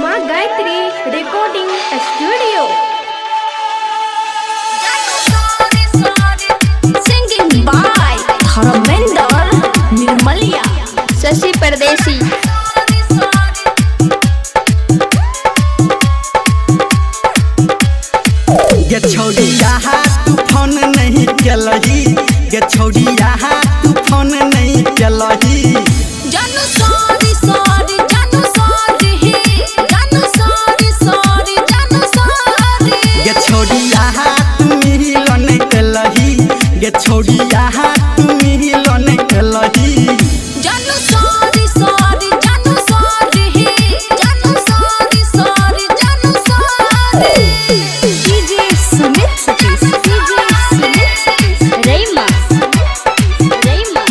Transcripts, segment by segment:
माँ Gayatri recording studio. Singing by Dharmendra Nirmaliya, Shashi Pardesi. ये छोड़ी यहाँ तू फोन नहीं चलही, ये छोड़ी यहाँ तू फोन नहीं चलही। जानू सॉरी सॉरी, जानू सॉरी, जानू सॉरी सॉरी, जानू सॉरी। ये छोड़ी यहाँ तू मिलो नहीं चलही, ये छोड़ी यहाँ तू मिलो नहीं चलही। जानू सॉरी सॉरी, जानू सॉरी, जानू सॉरी सॉरी, जानू sorry. DJ Sumit Satish, DJ Sumit Satish, Raima Raima,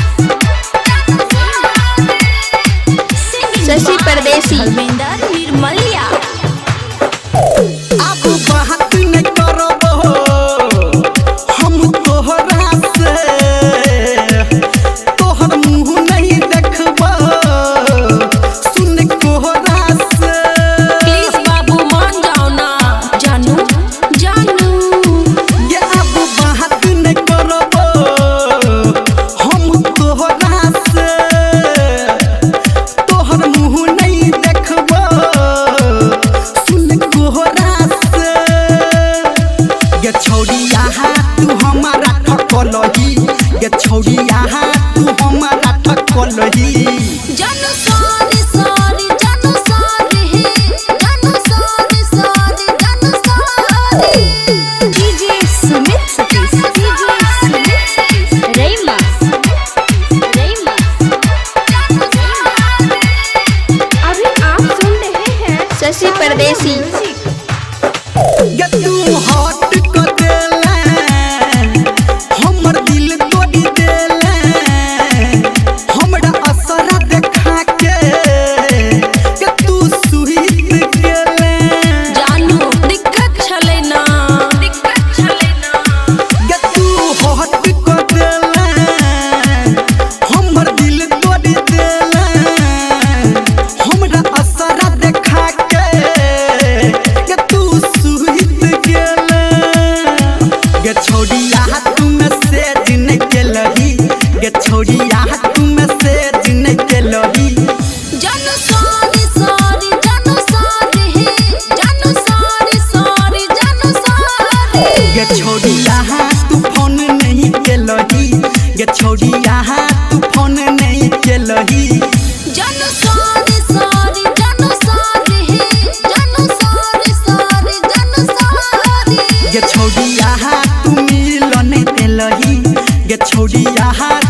Shashi Pardesi, Dharmendra Nirmaliya. अब बात न करबो हम तोहरा से, तोहर मुँह नहीं देखबो सुन कोहरा से। प्लीज बाबू मान जाओ ना, जानू जानू। ये अब बात न करबो हम तोहरा से, तोहर मुँह नहीं देखबो सुन कोहरा से। ये छोड़ी यहाँ तू हमारा ठकलही, ये छोड़ी यहाँ तू हमारा ठकलही। जानू सॉरी सॉरी, जानू सॉरी, जानू सॉरी सॉरी, जानू sorry. DJ Sumit Satish, DJ Sumit Satish, Raima Raima. अभी आप सुन रहे हैं शशि परदेसी। ये तू हट कर देले हमर दिल तोड़ी देले, हमरा असरा देखा के ये तू सुहित गेले। जानू दिक्कत छले ना, दिक्कत छले ना। ये तू हट कर देले हमर दिल तोड़ी देले, हमरा असरा देखा के ये तू सुहित गेले। ये छोड़ी यहाँ तू मैसेज नहीं केलही, ये छोड़ी यहाँ तू मैसेज नहीं केलही। जानू सॉरी सॉरी, जानू सॉरी, जानू सॉरी सॉरी, जानू सॉरी। ये छोड़ी यहाँ तू फोन नहीं केलही, ये छोड़ी यहाँ तू फोन नहीं केलही। जानू सॉरी सॉरी, जानू सॉरी, जानू सॉरी सॉरी, जानू सॉरी। ये छोड़ी यहाँ तू मिलो नहीं केलही, ये छोड़ी यहाँ